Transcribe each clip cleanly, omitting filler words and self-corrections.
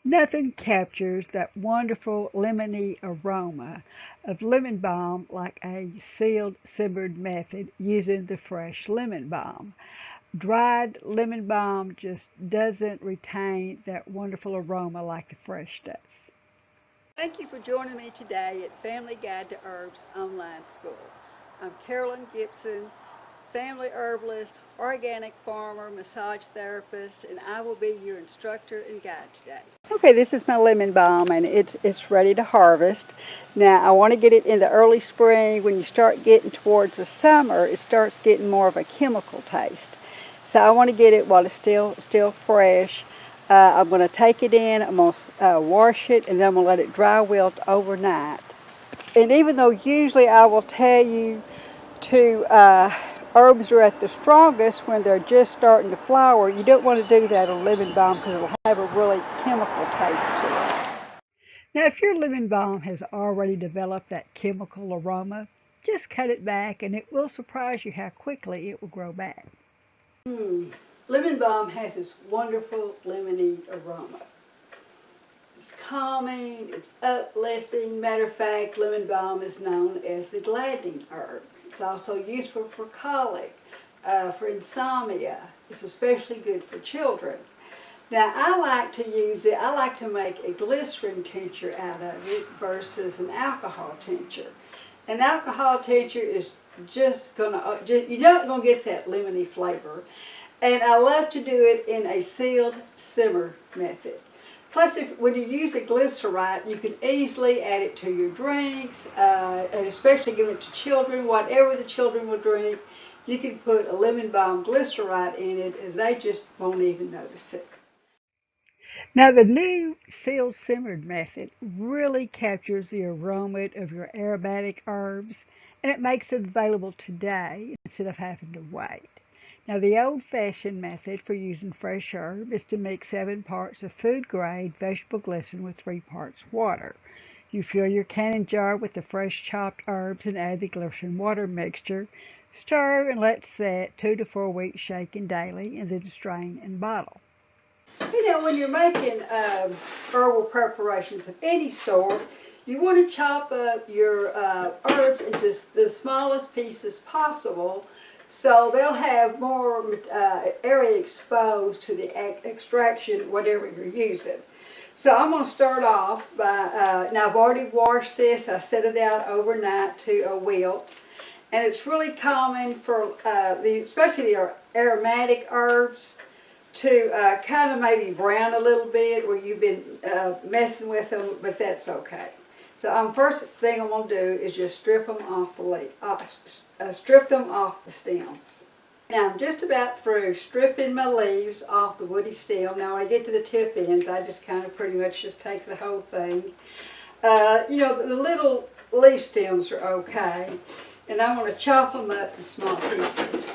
Nothing captures that wonderful lemony aroma of lemon balm like a sealed simmered method using the fresh lemon balm. Dried lemon balm just doesn't retain that wonderful aroma like the fresh does. Thank you for joining me today at Family Guide to Herbs Online School. I'm Carolyn Gibson, family herbalist, organic farmer, massage therapist, and I will be your instructor and guide today. Okay, this is my lemon balm and it's ready to harvest. Now I want to get it in the early spring. When you start getting towards the summer, it starts getting more of a chemical taste. So I want to get it while it's still fresh. I'm going to take it in, I'm going to wash it, and then I'm going to let it dry wilt overnight. And even though usually I will tell you to herbs are at the strongest when they're just starting to flower, you don't want to do that on lemon balm because it'll have a really chemical taste to it. Now, if your lemon balm has already developed that chemical aroma, just cut it back and it will surprise you how quickly it will grow back. Lemon balm has this wonderful lemony aroma. It's calming, it's uplifting. Matter of fact, lemon balm is known as the gladdening herb. It's also useful for colic, for insomnia. It's especially good for children. Now, I like to use it, I like to make a glycerin tincture out of it versus an alcohol tincture. An alcohol tincture is just you're not going to get that lemony flavor. And I love to do it in a sealed simmer method. Plus, when you use a glycerite, you can easily add it to your drinks, and especially give it to children. Whatever the children will drink, you can put a lemon balm glycerite in it, and they just won't even notice it. Now, the new sealed simmered method really captures the aroma of your aromatic herbs, and it makes it available today instead of having to wait. Now, the old-fashioned method for using fresh herb is to mix 7 parts of food-grade vegetable glycerin with 3 parts water. You fill your canning jar with the fresh chopped herbs and add the glycerin water mixture. Stir and let set 2 to 4 weeks, shaking daily, and then strain and bottle. You know, when you're making herbal preparations of any sort, you want to chop up your herbs into the smallest pieces possible so they'll have more area exposed to the extraction, whatever you're using. So I'm going to start off by, now I've already washed this, I set it out overnight to a wilt. And it's really common for, especially the aromatic herbs, to kind of maybe brown a little bit where you've been messing with them, but that's okay. So first thing I'm going to do is just strip them off the strip them off the stems. Now I'm just about through stripping my leaves off the woody stem. Now when I get to the tip ends, I just kind of pretty much just take the whole thing. You know, the little leaf stems are okay, and I'm going to chop them up in small pieces.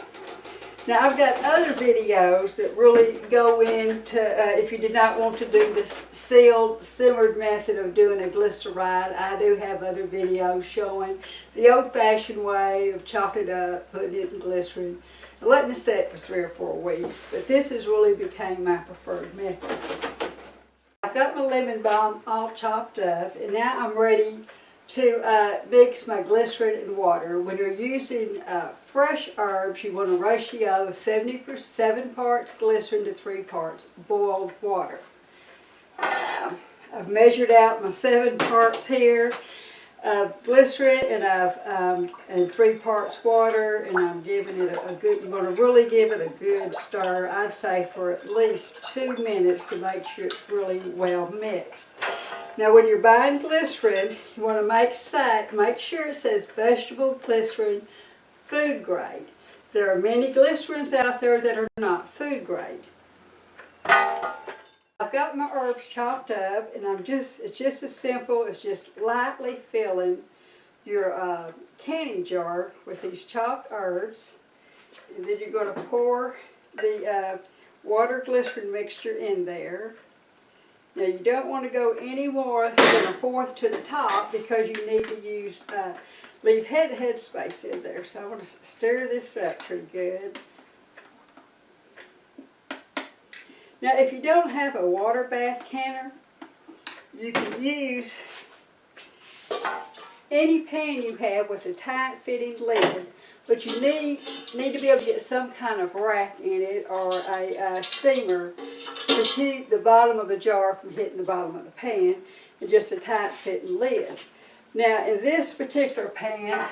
Now I've got other videos that really go into, if you did not want to do this sealed, simmered method of doing a glyceride, I do have other videos showing the old-fashioned way of chopping it up, putting it in glycerin, and letting it set for 3 or 4 weeks. But this has really become my preferred method. I've got my lemon balm all chopped up, and now I'm ready to mix my glycerin and water. When you're using fresh herbs, you want a ratio of 7 parts glycerin to 3 parts boiled water. I've measured out my 7 parts here of glycerin, and and 3 parts water, and I'm giving it a good, you want to really give it a good stir, I'd say for at least 2 minutes to make sure it's really well mixed. Now when you're buying glycerin, you want to make sure it says vegetable glycerin food grade. There are many glycerins out there that are not food grade. I've got my herbs chopped up, and it's just as simple as just lightly filling your canning jar with these chopped herbs. And then you're going to pour the water glycerin mixture in there. Now you don't want to go any more than 1/4 to the top because you need to leave head space in there. So I want to stir this up pretty good. Now if you don't have a water bath canner, You can use any pan you have with a tight fitting lid, but you need to be able to get some kind of rack in it or a steamer to keep the bottom of the jar from hitting the bottom of the pan, and just a tight fitting lid. Now in this particular pan,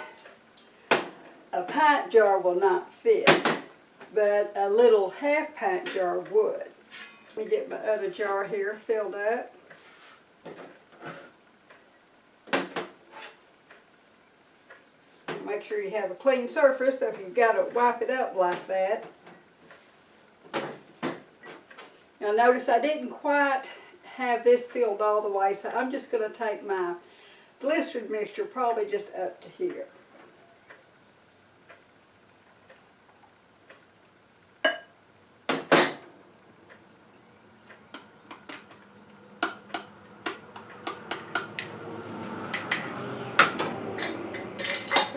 a pint jar will not fit, but a little half pint jar would. Let me get my other jar here filled up. Make sure you have a clean surface, so if you've got to wipe it up like that. Now notice I didn't quite have this filled all the way, so I'm just going to take my glycerin mixture probably just up to here.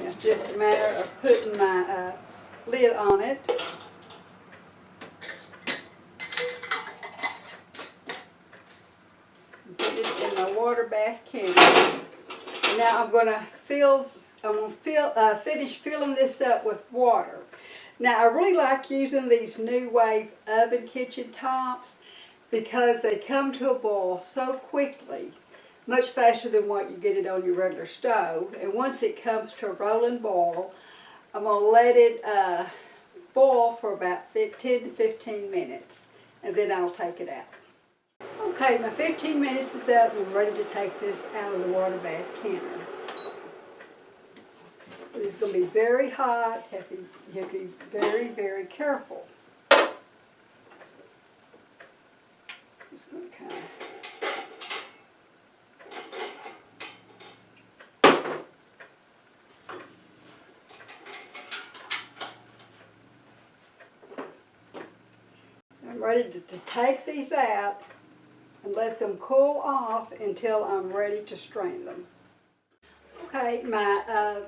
It's just a matter of putting my lid on it. Water bath can. And now I'm going to finish filling this up with water. Now I really like using these New Wave oven kitchen tops because they come to a boil so quickly, much faster than what you get it on your regular stove. And once it comes to a rolling boil, I'm going to let it boil for about 10 to 15 minutes, and then I'll take it out. Okay, my 15 minutes is up and I'm ready to take this out of the water bath canner. It's going to be very hot. You have to be very, very careful. Just going to kind of... I'm ready to take these out and let them cool off until I'm ready to strain them. Okay, my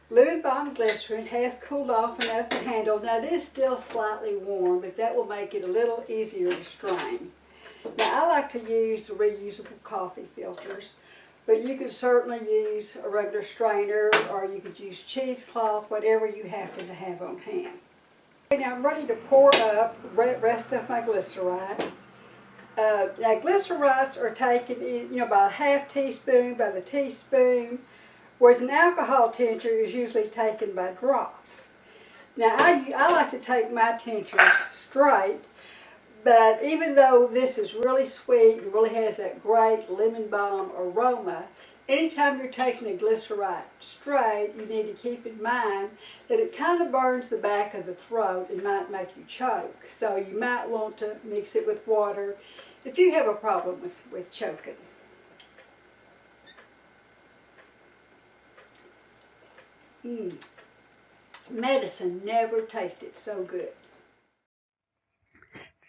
Lemon Balm Glycerin has cooled off enough to handle. Now it is still slightly warm, but that will make it a little easier to strain. Now I like to use reusable coffee filters, but you could certainly use a regular strainer, or you could use cheesecloth, whatever you happen to have on hand. Okay, now I'm ready to pour up the rest of my glycerite. Now glycerites are taken, by a half teaspoon, by the teaspoon, whereas an alcohol tincture is usually taken by drops. Now I like to take my tinctures straight, but even though this is really sweet and really has that great lemon balm aroma, anytime you're taking a glycerite straight, you need to keep in mind that it kind of burns the back of the throat and might make you choke. So you might want to mix it with water if you have a problem with choking. Medicine never tasted so good.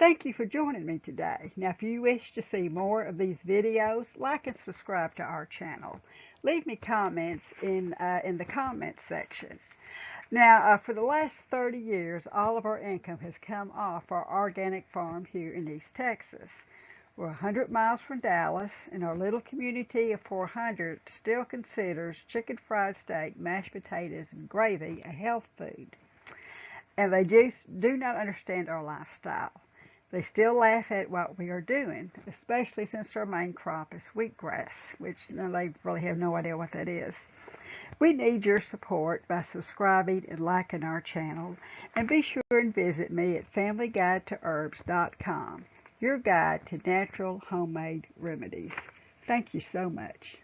Thank you for joining me today. Now if you wish to see more of these videos, like and subscribe to our channel. Leave me comments in the comments section. Now for the last 30 years, all of our income has come off our organic farm here in East Texas. We're 100 miles from Dallas, and our little community of 400 still considers chicken fried steak, mashed potatoes, and gravy a health food. And they just do not understand our lifestyle. They still laugh at what we are doing, especially since our main crop is wheatgrass, which they really have no idea what that is. We need your support by subscribing and liking our channel, and be sure and visit me at FamilyGuideToHerbs.com, your guide to natural homemade remedies. Thank you so much.